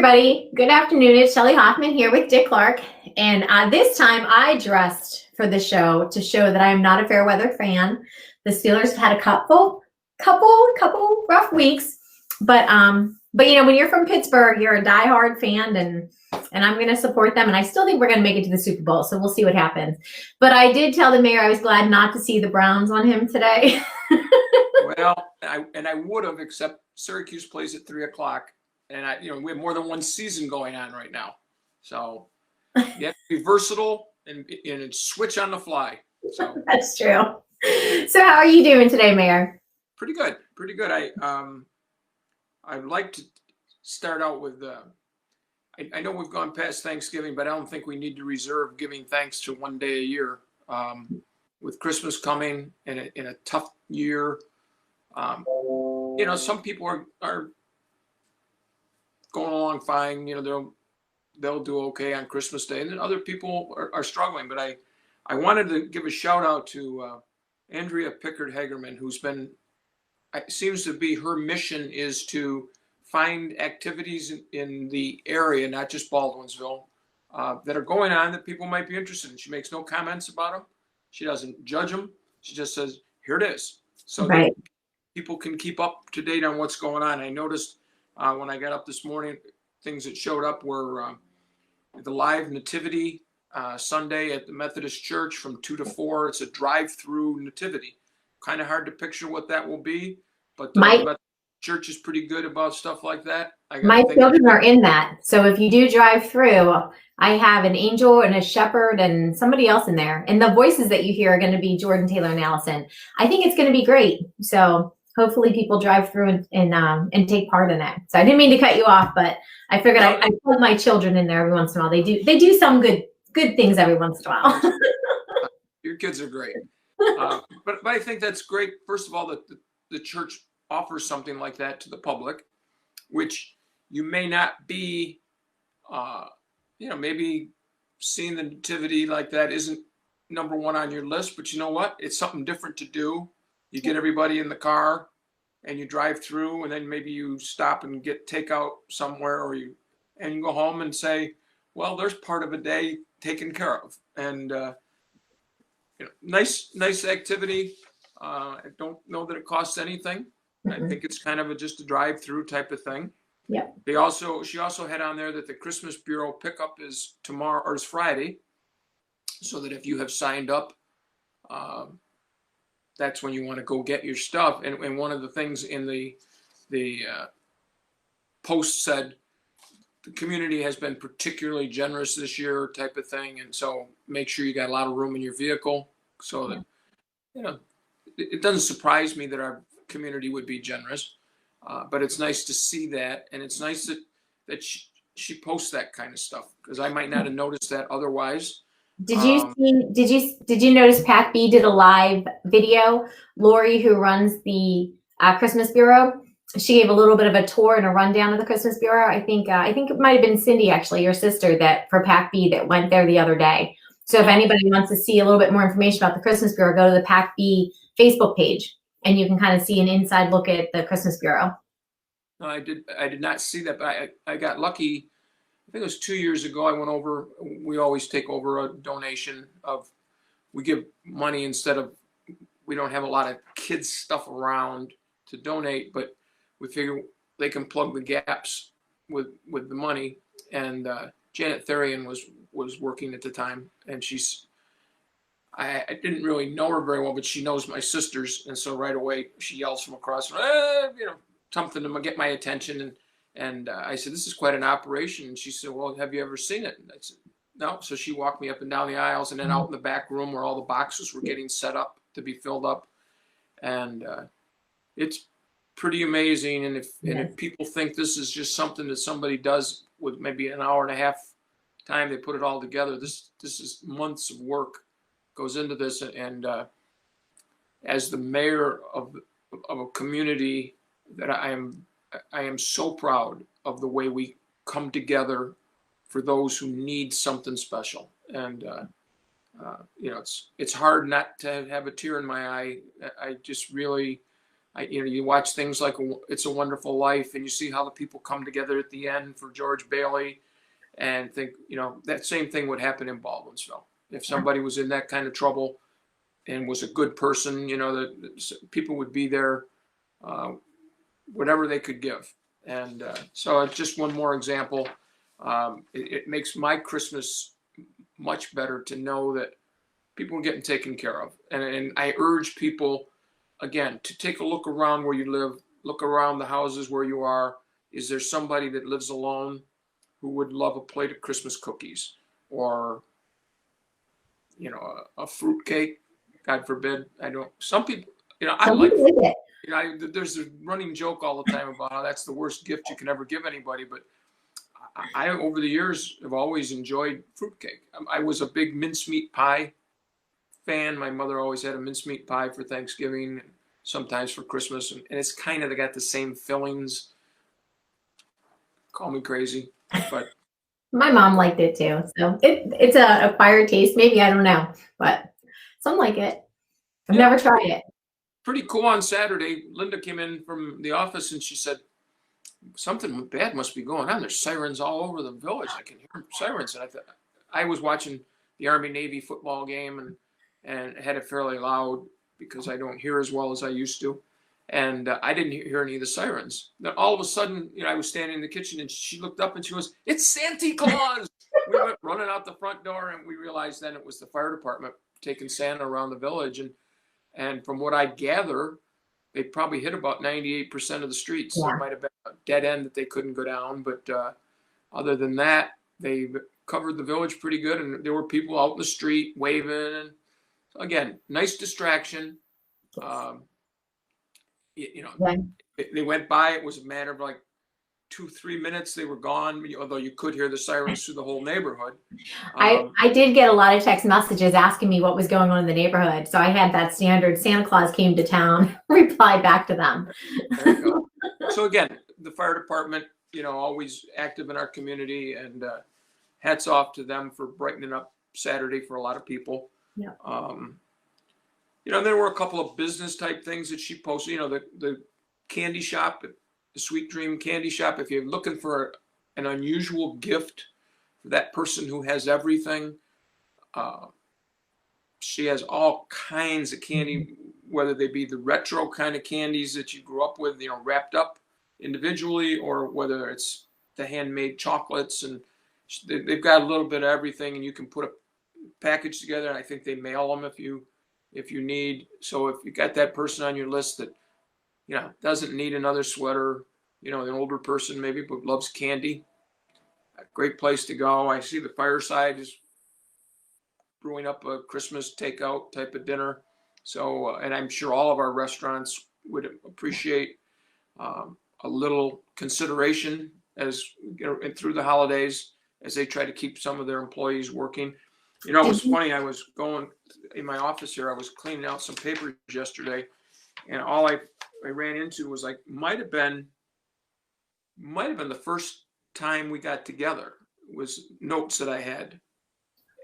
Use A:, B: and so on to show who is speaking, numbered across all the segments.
A: everybody. Good afternoon. It's Shelly Hoffman here with Dick Clarke. And this time I dressed for the show to show that I am not a fair weather fan. The Steelers have had a couple rough weeks. But you know, when you're from Pittsburgh, you're a diehard fan and I'm going to support them. And I still think we're going to make it to the Super Bowl. So we'll see what happens. But I did tell the mayor I was glad not to see the Browns on him today.
B: Well, I would have, except Syracuse plays at 3:00. And we have more than one season going on right now, so you have to be versatile and switch on the fly. So
A: That's true. So how are you doing today, Mayor?
B: pretty good. I'd like to start out with I know we've gone past Thanksgiving, but I don't think we need to reserve giving thanks to one day a year. With Christmas coming in a tough year, some people are going along fine. They'll do okay on Christmas Day, and then other people are struggling. But I wanted to give a shout out to Andrea Pickard Hagerman, who's been, it seems to be her mission is to find activities in the area, not just Baldwinsville, that are going on that people might be interested in. She makes no comments about them. She doesn't judge them. She just says, here it is. So
A: Right.
B: that people can keep up to date on what's going on. I noticed when I got up this morning, things that showed up were the live nativity Sunday at the Methodist Church from 2 to 4. It's a drive-through nativity. Kind of hard to picture what that will be, but the Methodist Church is pretty good about stuff like that.
A: My children are in that. So if you do drive through, I have an angel and a shepherd and somebody else in there. And the voices that you hear are going to be Jordan, Taylor, and Allison. I think it's going to be great. So hopefully people drive through and take part in it. So I didn't mean to cut you off, but I figured I put my children in there every once in a while. They do some good things every once in a while.
B: Your kids are great. But I think that's great. First of all, that the church offers something like that to the public, which you may not be, maybe seeing the nativity like that isn't number one on your list, but you know what? It's something different to do. You get everybody in the car and you drive through, and then maybe you stop and get takeout somewhere, and you go home and say, well, there's part of a day taken care of. And, nice activity. I don't know that it costs anything.
A: Mm-hmm.
B: I think it's kind of just a drive-through type of thing.
A: Yeah.
B: She also had on there that the Christmas Bureau pickup is tomorrow or is Friday, so that if you have signed up, that's when you want to go get your stuff. And one of the things in the post said the community has been particularly generous this year, type of thing, and so make sure you got a lot of room in your vehicle, so that it doesn't surprise me that our community would be generous, but it's nice to see that, and it's nice that she posts that kind of stuff, because I might not have noticed that otherwise.
A: Did you notice Pat B did a live video? Lori, who runs the Christmas Bureau, she gave a little bit of a tour and a rundown of the Christmas Bureau. I think it might have been Cindy, actually, your sister, that for Pat B that went there the other day. So if anybody wants to see a little bit more information about the Christmas Bureau, go to the Pat B Facebook page, and you can kind of see an inside look at the Christmas Bureau.
B: No, I did not see that, but I got lucky. I think it was 2 years ago. I went over. We always take over a donation we give money instead of, we don't have a lot of kids stuff around to donate, but we figure they can plug the gaps with the money. And Janet Therian was working at the time, and I didn't really know her very well, but she knows my sisters, and so right away she yells from across, something to get my attention, and I said, this is quite an operation. And she said, well, have you ever seen it? And I said, no. So she walked me up and down the aisles, and then out in the back room where all the boxes were getting set up to be filled up, and it's pretty amazing. And if people think this is just something that somebody does with maybe an hour and a half time, they put it all together. This is months of work goes into this, and as the mayor of a community, that I am so proud of the way we come together for those who need something special. And it's hard not to have a tear in my eye. I just really You watch things like It's a Wonderful Life, and you see how the people come together at the end for George Bailey, and think, that same thing would happen in Baldwinsville. If somebody was in that kind of trouble and was a good person, that people would be there, whatever they could give. And so it's just one more example. It makes my Christmas much better to know that people are getting taken care of. And I urge people, again, to take a look around where you live, look around the houses where you are. Is there somebody that lives alone who would love a plate of Christmas cookies, or, a fruit cake? God forbid. Some people, I like
A: it.
B: There's a running joke all the time about how that's the worst gift you can ever give anybody. But I over the years, have always enjoyed fruitcake. I was a big mincemeat pie fan. My mother always had a mincemeat pie for Thanksgiving, and sometimes for Christmas. And it's kind of got the same fillings. Call me crazy, but
A: My mom liked it too. So it's a acquired taste. Maybe, I don't know, but some like it. I've never tried it.
B: Pretty cool. On Saturday, Linda came in from the office and she said, something bad must be going on. There's sirens all over the village. I can hear sirens. And I was watching the Army-Navy football game and had it fairly loud because I don't hear as well as I used to. And I didn't hear any of the sirens. Then all of a sudden, I was standing in the kitchen and she looked up and she goes, "It's Santa Claus!" We went running out the front door and we realized then it was the fire department taking Santa around the village. And from what I gather, they probably hit about 98% of the streets.
A: Yeah.
B: There might have been a dead end that they couldn't go down. But other than that, they covered the village pretty good. And there were people out in the street waving. And again, nice distraction. They went by. It was a matter of like 2-3 minutes. They were gone, although you could hear the sirens through the whole neighborhood.
A: I did get a lot of text messages asking me what was going on in the neighborhood. So I had that standard Santa Claus came to town reply back to them.
B: There you go. So again, the fire department, always active in our community, and hats off to them for brightening up Saturday for a lot of people.
A: Yeah.
B: There were a couple of business type things that she posted. The candy shop, the Sweet Dream Candy Shop. If you're looking for an unusual gift for that person who has everything, she has all kinds of candy, whether they be the retro kind of candies that you grew up with, wrapped up individually, or whether it's the handmade chocolates. And they've got a little bit of everything, and you can put a package together. And I think they mail them if you need. So if you got that person on your list that doesn't need another sweater, an older person maybe, but loves candy, a great place to go. I see the Fireside is brewing up a Christmas takeout type of dinner. So, and I'm sure all of our restaurants would appreciate a little consideration as through the holidays, as they try to keep some of their employees working. It was funny. I was going in my office here. I was cleaning out some papers yesterday, and all I ran into was might have been the first time we got together was notes that I had.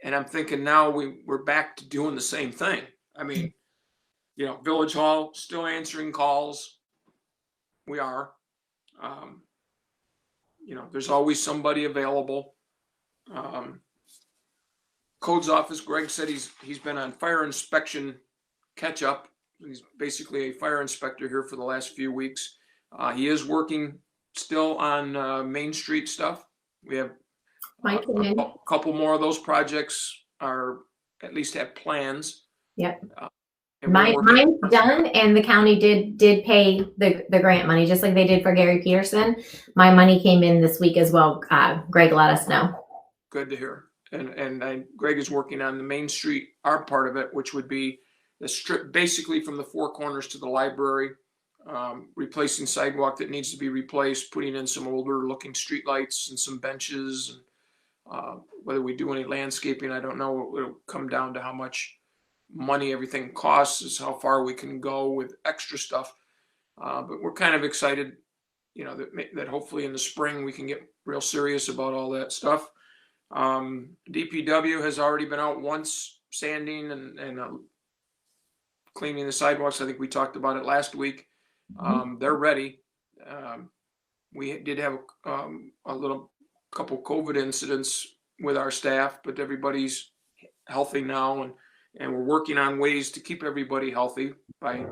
B: And I'm thinking now we're back to doing the same thing. I mean, Village Hall still answering calls. We are. There's always somebody available. Codes office, Greg said he's been on fire inspection catch up. He's basically a fire inspector here for the last few weeks. He is working still on Main Street stuff. We have a couple more of those projects are at least have plans.
A: Yep. Mine's done, and the county did pay the grant money, just like they did for Gary Peterson. My money came in this week as well. Greg let us know.
B: Good to hear. And Greg is working on the Main Street, our part of it, which would be the strip basically from the Four Corners to the library, replacing sidewalk that needs to be replaced, putting in some older looking street lights and some benches. And whether we do any landscaping, I don't know. It'll come down to how much money everything costs, is how far we can go with extra stuff. But we're kind of excited, that hopefully in the spring we can get real serious about all that stuff. DPW has already been out once sanding and cleaning the sidewalks. I think we talked about it last week. They're ready. We did have a little couple COVID incidents with our staff, but everybody's healthy now, and we're working on ways to keep everybody healthy by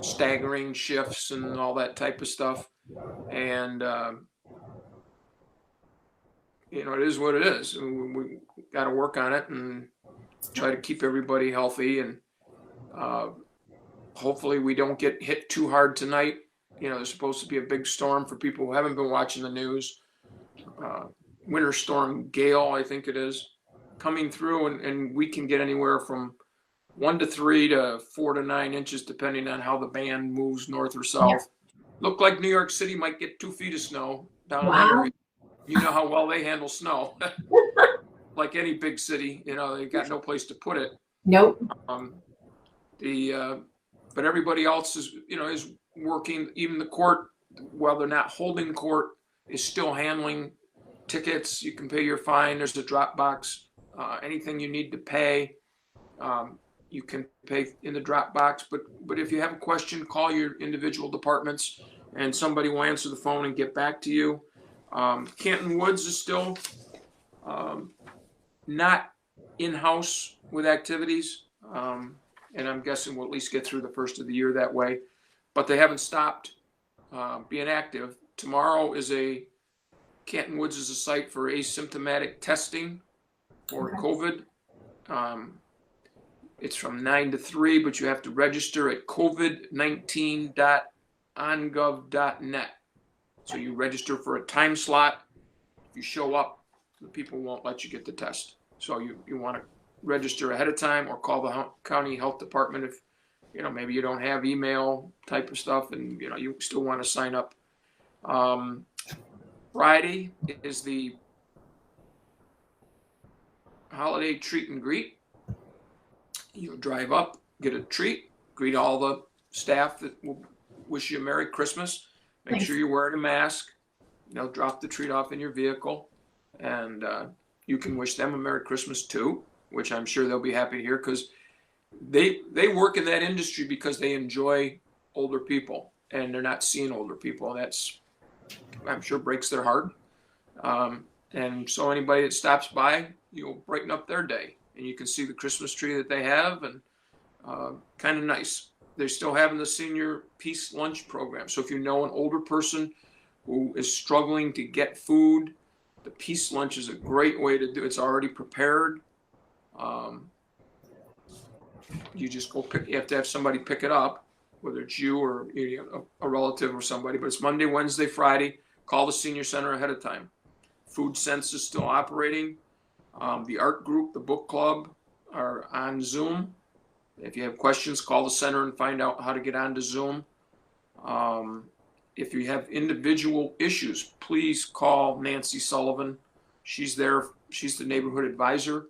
B: staggering shifts and all that type of stuff. And it is what it is. We got to work on it and try to keep everybody healthy, and hopefully we don't get hit too hard tonight. There's supposed to be a big storm for people who haven't been watching the news. Winter storm Gale, I think it is, coming through, and we can get anywhere from 1 to 3 to 4 to 9 inches, depending on how the band moves north or south. Yeah. Look like New York City might get 2 feet of snow down in that area. You know how well they handle snow. Like any big city, they've got no place to put it.
A: Nope.
B: But everybody else is working. Even the court, while they're not holding court, is still handling tickets. You can pay your fine. There's a drop box. Anything you need to pay, you can pay in the drop box. But if you have a question, call your individual departments, and somebody will answer the phone and get back to you. Canton Woods is still not in-house with activities, and I'm guessing we'll at least get through the first of the year that way. But they haven't stopped being active. Tomorrow Canton Woods is a site for asymptomatic testing for COVID. It's from 9 to 3, but you have to register at covid19.ongov.net. So you register for a time slot. If you show up, the people won't let you get the test. So you want to register ahead of time, or call the county health department if maybe you don't have email type of stuff, and you still want to sign up. Friday is the holiday treat and greet. You'll drive up, get a treat, greet all the staff that will wish you a Merry Christmas. Make sure you're wearing a mask. Drop the treat off in your vehicle, and you can wish them a Merry Christmas too, which I'm sure they'll be happy to hear, because they work in that industry because they enjoy older people, and they're not seeing older people. That's, I'm sure, breaks their heart. And so anybody that stops by, you'll brighten up their day, and you can see the Christmas tree that they have, and kind of nice. They're still having the senior peace lunch program. So if you know an older person who is struggling to get food, the peace lunch is a great way to do it. It's already prepared. You just go you have to have somebody pick it up, whether it's you or a relative or somebody, but it's Monday, Wednesday, Friday. Call the senior center ahead of time. Food Sense is still operating. The art group, the book club are on Zoom. If you have questions, call the center and find out how to get onto Zoom. If you have individual issues, please call Nancy Sullivan. She's there. She's the neighborhood advisor,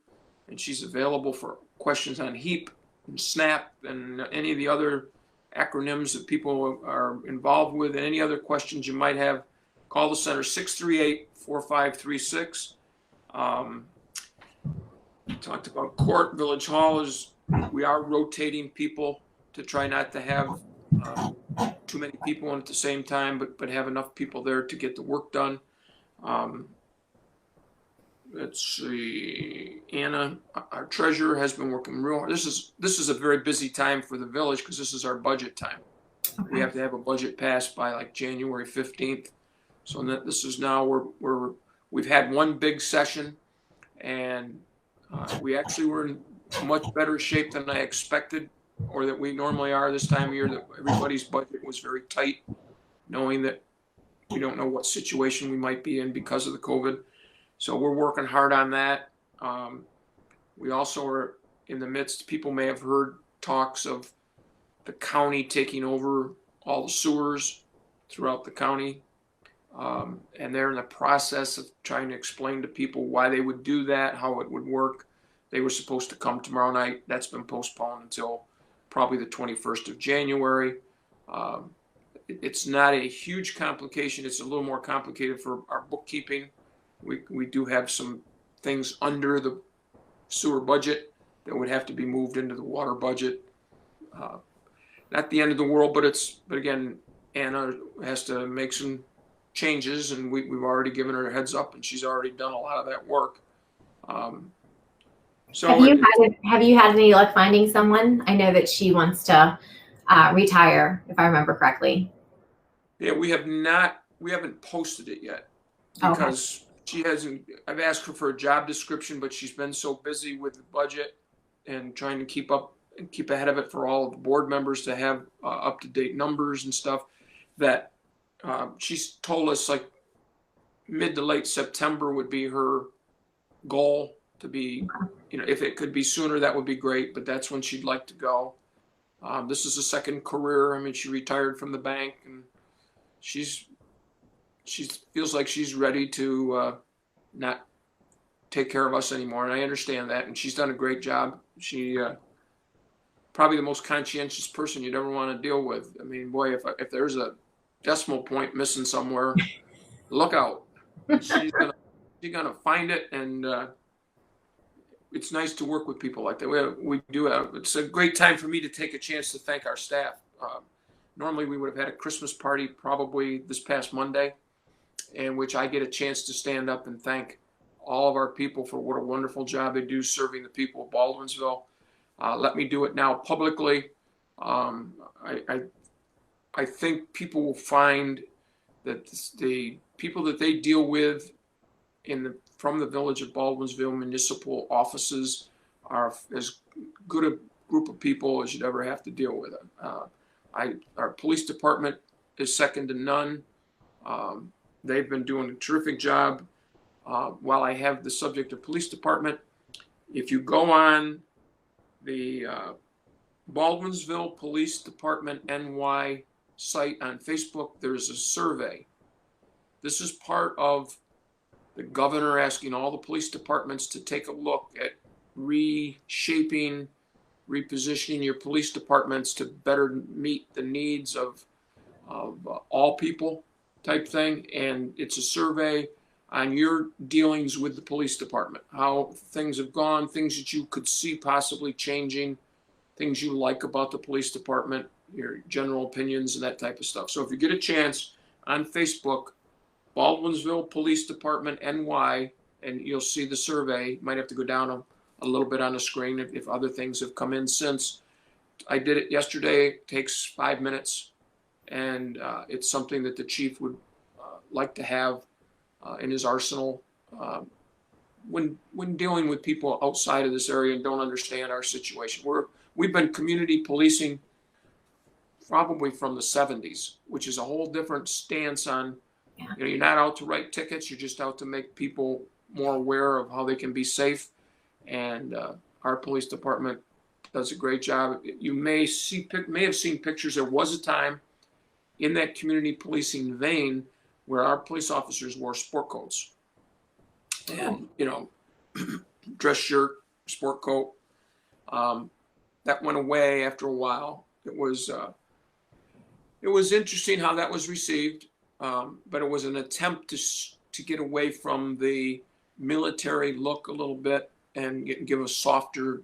B: and she's available for questions on HEAP and SNAP and any of the other acronyms that people are involved with, and any other questions you might have. Call the center, 638-4536. Talked about court. Village Hall we are rotating people to try not to have too many people in at the same time, but have enough people there to get the work done. Let's see, Anna, our treasurer, has been working real hard. This is a very busy time for the village, because this is our budget time. Okay. We have to have a budget passed by like January 15th. So this is now we've had one big session, and we actually were in much better shape than I expected, or that we normally are this time of year. That everybody's budget was very tight, knowing that we don't know what situation we might be in because of the COVID. So we're working hard on that. We also are in the midst, people may have heard talks of the county taking over all the sewers throughout the county. And they're in the process of trying to explain to people why they would do that, how it would work. They were supposed to come tomorrow night. That's been postponed until probably the 21st of January. It's not a huge complication. It's a little more complicated for our bookkeeping. We do have some things under the sewer budget that would have to be moved into the water budget. not the end of the world, but again, Anna has to make some changes, and we've already given her a heads up, and she's already done a lot of that work. Um, so
A: Have you had any luck finding someone? I know that she wants to retire, if I remember correctly.
B: yeah, we haven't posted it yet
A: Okay.
B: because she hasn't. I've asked her for a job description, but she's been so busy with the budget and trying to keep up and keep ahead of it for all of the board members to have up to date numbers and stuff that she's told us like mid to late September would be her goal to be. If it could be sooner, that would be great, but that's when she'd like to go. This is a second career. I mean, she retired from the bank, and she feels like she's ready to not take care of us anymore, and I understand that. And she's done a great job. She probably the most conscientious person you'd ever want to deal with. I mean, boy, if there's a decimal point missing somewhere, look out. She's gonna find it, and it's nice to work with people like that. We do have. It's a great time for me to take a chance to thank our staff. Normally, we would have had a Christmas party probably this past Monday, in which I get a chance to stand up and thank all of our people for what a wonderful job they do serving the people of Baldwinsville. Let me do it now publicly. I think people will find that the people that they deal with from the village of Baldwinsville municipal offices are as good a group of people as you'd ever have to deal with. Our police department is second to none. They've been doing a terrific job. While I have the subject of police department, if you go on the Baldwinsville Police Department NY site on Facebook, there's a survey. This is part of the governor asking all the police departments to take a look at reshaping, repositioning your police departments to better meet the needs of all people type thing. And it's a survey on your dealings with the police department, how things have gone, things that you could see possibly changing, things you like about the police department, your general opinions and that type of stuff. So if you get a chance on Facebook, Baldwinsville Police Department NY, and you'll see the survey. You might have to go down a little bit on the screen if other things have come in since. I did it yesterday. It takes 5 minutes, and it's something that the chief would like to have in his arsenal when dealing with people outside of this area and don't understand our situation. We've been community policing probably from the 70s, which is a whole different stance on. You're not out to write tickets. You're just out to make people more aware of how they can be safe. And our police department does a great job. You may have seen pictures. There was a time in that community policing vein where our police officers wore sport coats and, dress shirt, sport coat. That went away after a while. It was interesting how that was received. But it was an attempt to get away from the military look a little bit and give a softer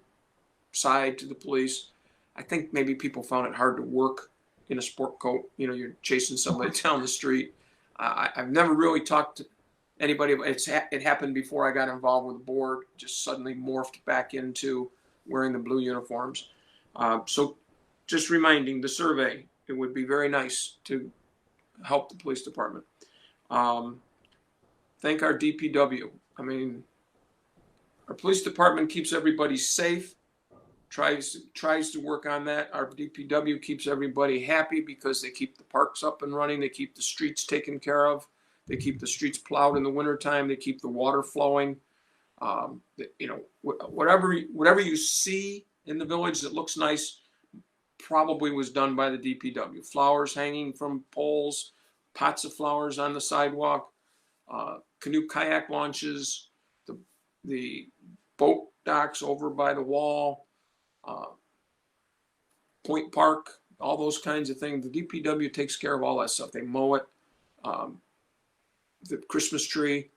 B: side to the police. I think maybe people found it hard to work in a sport coat. You're chasing somebody down the street. I've never really talked to anybody. It happened before I got involved with the board, just suddenly morphed back into wearing the blue uniforms. So just reminding the survey, it would be very nice to help the police department. Thank our DPW. I mean, our police department keeps everybody safe, tries to work on that. Our DPW keeps everybody happy because they keep the parks up and running. They keep the streets taken care of. They keep the streets plowed in the wintertime. They keep the water flowing. Whatever you see in the village that looks nice probably was done by the DPW. Flowers hanging from poles, pots of flowers on the sidewalk, canoe kayak launches, the boat docks over by the wall, Point Park, all those kinds of things. The DPW takes care of all that stuff. They mow it. The Christmas tree,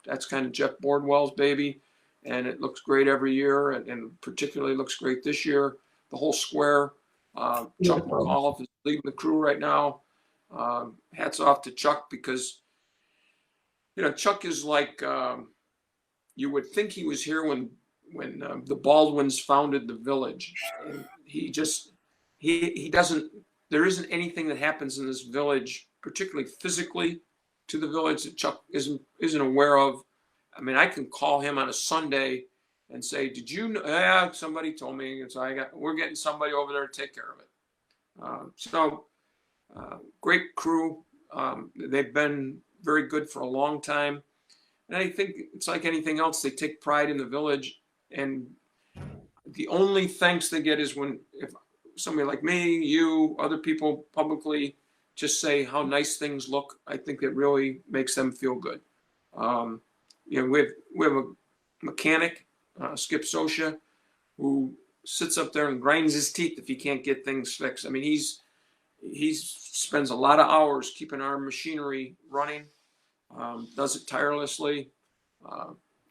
B: that's kind of Jeff Bordwell's baby, and it looks great every year, and particularly looks great this year. The whole square, Chuck
A: Beautiful.
B: McAuliffe is leading the crew right now. Hats off to Chuck because, Chuck is like, you would think he was here when the Baldwins founded the village. And he doesn't, there isn't anything that happens in this village, particularly physically to the village, that Chuck isn't aware of. I mean, I can call him on a Sunday and say, "Did you know?" Yeah, somebody told me. And so we're getting somebody over there to take care of it. Great crew. They've been very good for a long time. And I think it's like anything else. They take pride in the village. And the only thanks they get is if somebody like me, you, other people publicly just say how nice things look. I think it really makes them feel good. We have a mechanic, Skip Sosha, who sits up there and grinds his teeth if he can't get things fixed. I mean, he spends a lot of hours keeping our machinery running, does it tirelessly.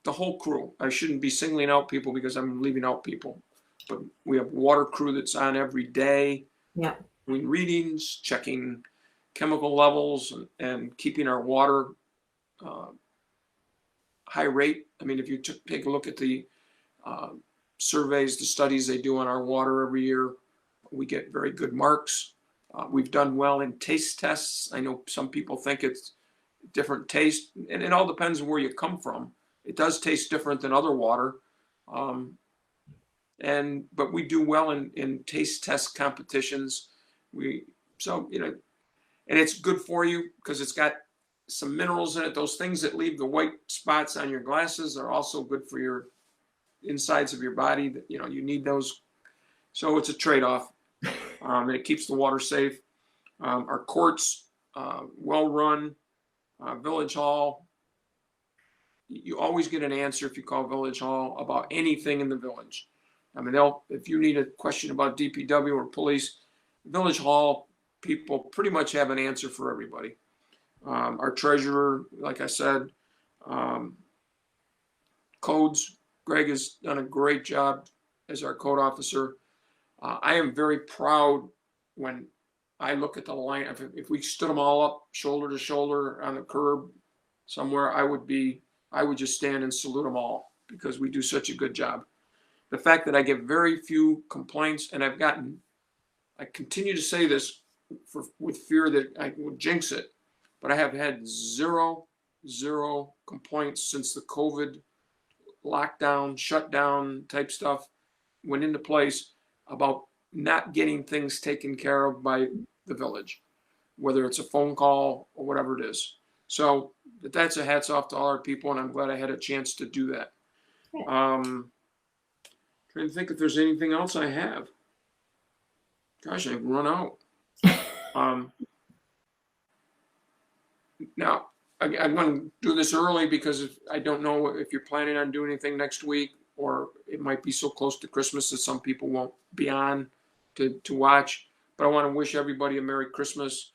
B: The whole crew. I shouldn't be singling out people because I'm leaving out people, but we have water crew that's on every day.
A: Yeah.
B: Doing readings, checking chemical levels, and keeping our water high rate. I mean, if you take a look at the surveys, the studies they do on our water every year, we get very good marks. We've done well in taste tests. I know some people think it's different taste, and it all depends on where you come from. It does taste different than other water. But we do well in taste test competitions. And it's good for you because it's got some minerals in it. Those things that leave the white spots on your glasses are also good for your insides of your body. That you need those. So it's a trade-off, and it keeps the water safe. Our courts, well run. Village Hall. You always get an answer if you call Village Hall about anything in the village. I mean, if you need a question about DPW or police, Village Hall people pretty much have an answer for everybody. Our treasurer, like I said, codes. Greg has done a great job as our code officer. I am very proud when I look at the line. If we stood them all up shoulder to shoulder on the curb somewhere, I would just stand and salute them all because we do such a good job. The fact that I get very few complaints, and I continue to say this with fear that I will jinx it, but I have had zero complaints since the COVID lockdown, shutdown type stuff went into place about not getting things taken care of by the village, whether it's a phone call or whatever it is. So that's a hats off to all our people, and I'm glad I had a chance to do that. Trying to think if there's anything else I have. Gosh, I've run out. Now, I'm going to do this early because I don't know if you're planning on doing anything next week, or it might be so close to Christmas that some people won't be on to watch. But I want to wish everybody a Merry Christmas.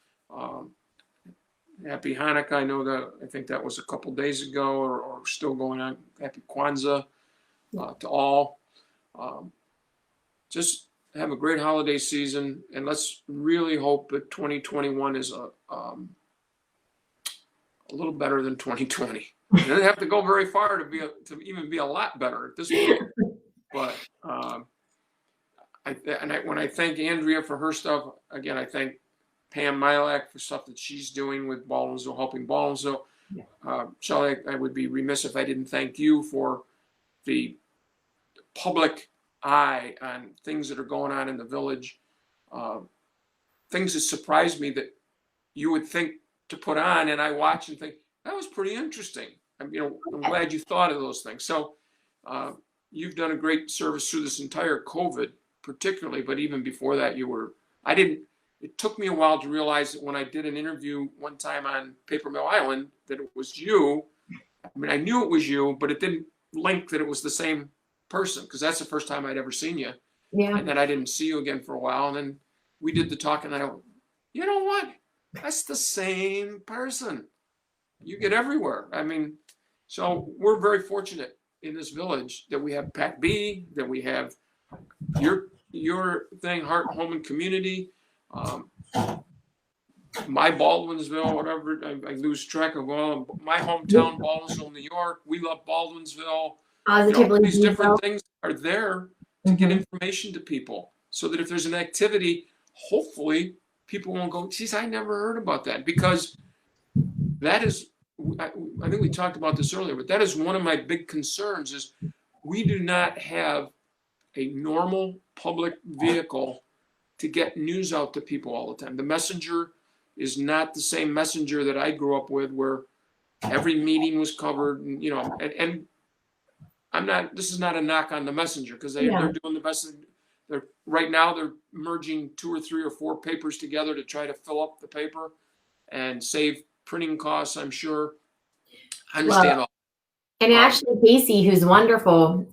B: Happy Hanukkah. I think that was a couple days ago or still going on. Happy Kwanzaa to all. Just have a great holiday season, and let's really hope that 2021 is a little better than 2020. It doesn't have to go very far to even be a lot better at this point. But when I thank Andrea for her stuff, again, I thank Pam Milak for stuff that she's doing with Baldwinsville, helping Baldwinsville. Shelley, I would be remiss if I didn't thank you for the public eye on things that are going on in the village. Things that surprised me that you would think to put on, and I watch and think, that was pretty interesting. I'm glad you thought of those things. So you've done a great service through this entire COVID, particularly, but even before that, it took me a while to realize that when I did an interview one time on Paper Mill Island, that it was you. I mean, I knew it was you, but it didn't link that it was the same person, because that's the first time I'd ever seen you.
A: Yeah.
B: And then I didn't see you again for a while. And then we did the talk, and I go, you know what? That's the same person. You get everywhere. I mean, so we're very fortunate in this village that we have Pat B, that we have your your thing, Heart, Home, and Community, my Baldwinsville, whatever, I lose track of all. My hometown, Baldwinsville, New York. We love Baldwinsville.
A: Positively
B: These different
A: Vivo.
B: things are there to get information to people, so that if there's an activity, hopefully people won't go, geez, I never heard about that, because that is, I think we talked about this earlier, but that is one of my big concerns is we do not have a normal public vehicle to get news out to people all the time. The messenger is not the same messenger that I grew up with, where every meeting was covered, and I'm not, this is not a knock on the messenger, because they're doing the best. Right now they're merging 2 or 3 or 4 papers together to try to fill up the paper and save printing costs, I'm sure. I understand all.
A: And actually, Casey, who's wonderful,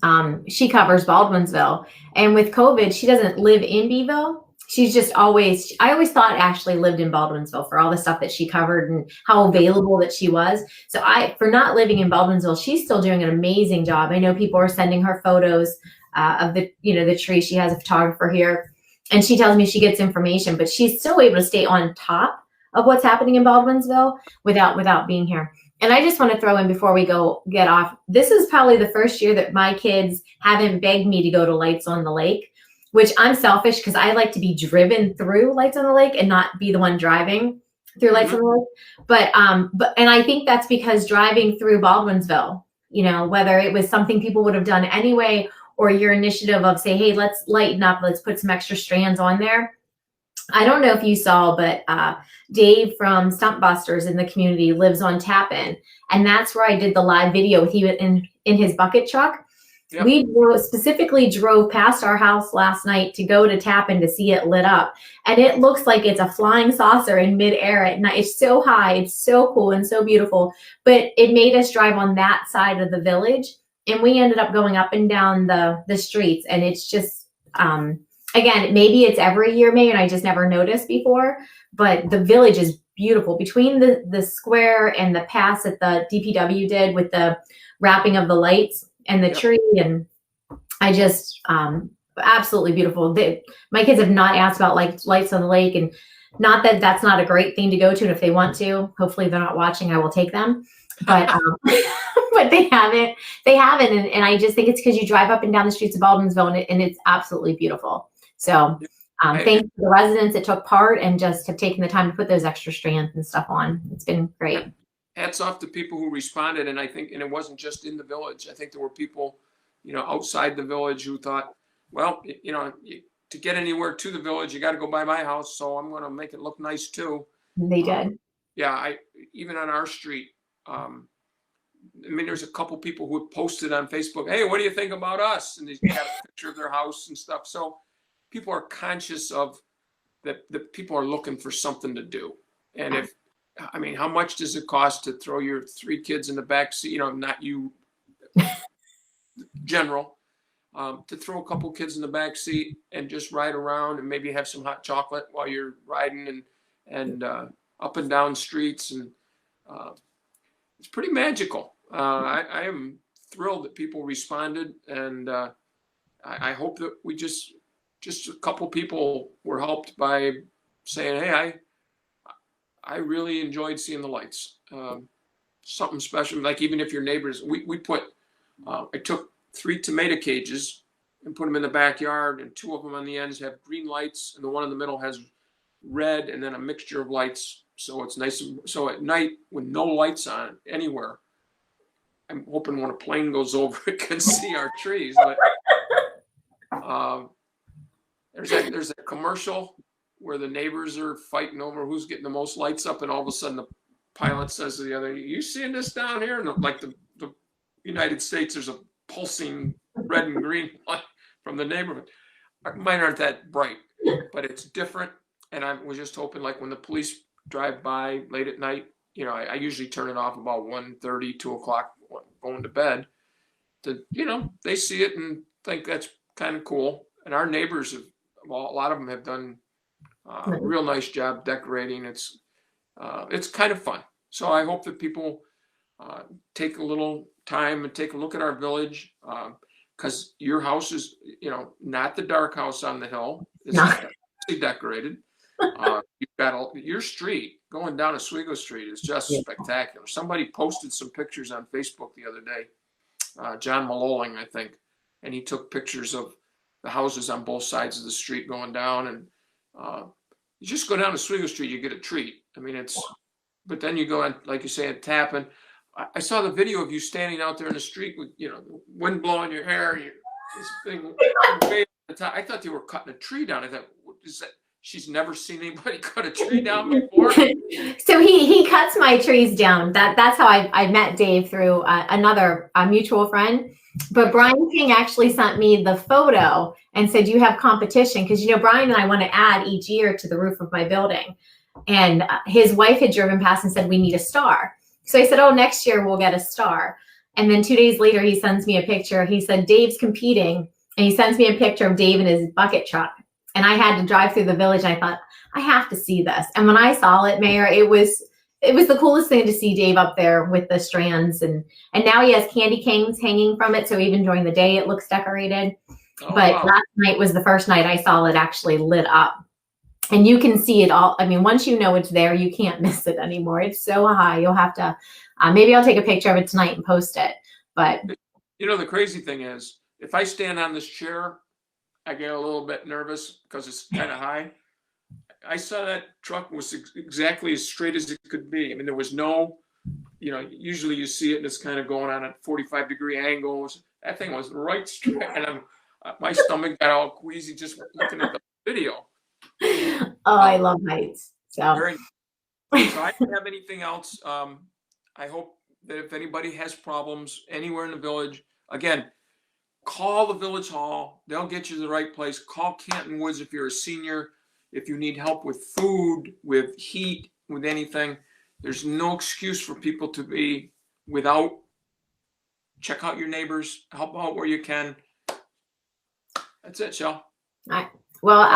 A: she covers Baldwinsville. And with COVID, she doesn't live in Beeville. She's just always, I always thought Ashley lived in Baldwinsville for all the stuff that she covered and how available that she was. So for not living in Baldwinsville, she's still doing an amazing job. I know people are sending her photos of the tree. She has a photographer here, and she tells me she gets information, but she's still able to stay on top of what's happening in Baldwinsville without being here. And I just want to throw in before we get off, this is probably the first year that my kids haven't begged me to go to Lights on the Lake, which I'm selfish because I like to be driven through Lights on the Lake and not be the one driving through Lights on the Lake. But I think that's because driving through Baldwinsville, whether it was something people would have done anyway, or your initiative of say, hey, let's lighten up, let's put some extra strands on there. I don't know if you saw, but Dave from Stump Busters in the community lives on Tappan, and that's where I did the live video with him in his bucket truck. Yep. We specifically drove past our house last night to go to Tappan to see it lit up, and it looks like it's a flying saucer in midair at night. It's so high, it's so cool and so beautiful, but it made us drive on that side of the village, and we ended up going up and down the streets, and it's just again, maybe it's every year, May, and I just never noticed before, but the village is beautiful. Between the square and the pass that the DPW did with the wrapping of the lights and the tree, and I just, absolutely beautiful. My kids have not asked about Lights on the Lake, and not that that's not a great thing to go to, and if they want to, hopefully they're not watching, I will take them. But but they haven't, and I just think it's because you drive up and down the streets of Baldwinsville, and it's absolutely beautiful. So thanks to the residents that took part and just have taken the time to put those extra strands and stuff on. It's been great.
B: Hats off to people who responded, and I think, and it wasn't just in the village. I think there were people, outside the village who thought, well, to get anywhere to the village, you got to go by my house, so I'm going to make it look nice too.
A: They did.
B: Even on our street. There's a couple people who have posted on Facebook, hey, what do you think about us? And they got a picture of their house and stuff. So people are conscious of that people are looking for something to do. And how much does it cost to throw your 3 kids in the back seat, not you, general, to throw a couple kids in the back seat and just ride around and maybe have some hot chocolate while you're riding and up and down streets, and it's pretty magical. I am thrilled that people responded, and I hope that we just a couple people were helped by saying, hey, I really enjoyed seeing the lights. Something special, like even if your neighbors, we put, I took 3 tomato cages and put them in the backyard, and 2 of them on the ends have green lights, and the one in the middle has red, and then a mixture of lights. So it's nice. So at night, with no lights on anywhere, I'm hoping when a plane goes over, it can see our trees. But there's that commercial where the neighbors are fighting over who's getting the most lights up, and all of a sudden the pilot says to the other, "You seeing this down here?" And like the United States, there's a pulsing red and green light from the neighborhood. Mine aren't that bright, but it's different. And I was just hoping, like when the police drive by late at night, I usually turn it off about 1:30, 2 o'clock, going to bed, they see it and think that's kind of cool. And our neighbors a lot of them have done a real nice job decorating. It's kind of fun. So I hope that people take a little time and take a look at our village. because your house is, not the dark house on the hill. It's
A: No.
B: decorated. You've got your street going down Oswego Street is just spectacular. Somebody posted some pictures on Facebook the other day, John Maloling, I think, and he took pictures of the houses on both sides of the street going down. And you just go down Oswego Street, you get a treat. I mean, but then you go on, like you say, at Tappan. I saw the video of you standing out there in the street with, the wind blowing your hair. This thing way at the top. I thought they were cutting a tree down. I thought, what is that? She's never seen anybody cut a tree down before.
A: So he cuts my trees down. That's how I met Dave, through another mutual friend. But Brian King actually sent me the photo and said, you have competition. Because, Brian and I want to add each year to the roof of my building. And his wife had driven past and said, we need a star. So I said, oh, next year we'll get a star. And then 2 days later, he sends me a picture. He said, Dave's competing. And he sends me a picture of Dave in his bucket truck. And I had to drive through the village. And I thought, I have to see this. And when I saw it, Mayor, it was the coolest thing to see Dave up there with the strands. And now he has candy canes hanging from it. So even during the day, it looks decorated.
B: Oh,
A: but
B: wow.
A: last night was the first night I saw it actually lit up. And you can see it all. I mean, once you know it's there, you can't miss it anymore. It's so high. You'll have to, maybe I'll take a picture of it tonight and post it. But
B: the crazy thing is, if I stand on this chair, I get a little bit nervous because it's kind of high. I saw that truck was exactly as straight as it could be. I mean, there was no, usually you see it and it's kind of going on at 45-degree angles. That thing was right straight. And my stomach got all queasy just looking at the video.
A: Oh, I love heights. So
B: I don't have anything else. I hope that if anybody has problems anywhere in the village, again, call the village hall. They'll get you to the right place. Call Canton Woods if you're a senior. If you need help with food, with heat, with anything, there's no excuse for people to be without. Check out your neighbors. Help out where you can. That's it, Shell.
A: All right. Well,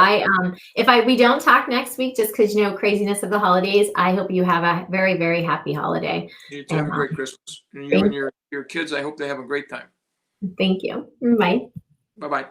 A: if we don't talk next week, just because, craziness of the holidays, I hope you have a very, very happy holiday.
B: You too, have a great Christmas. And you and your kids, I hope they have a great time.
A: Thank you. Bye.
B: Bye-bye.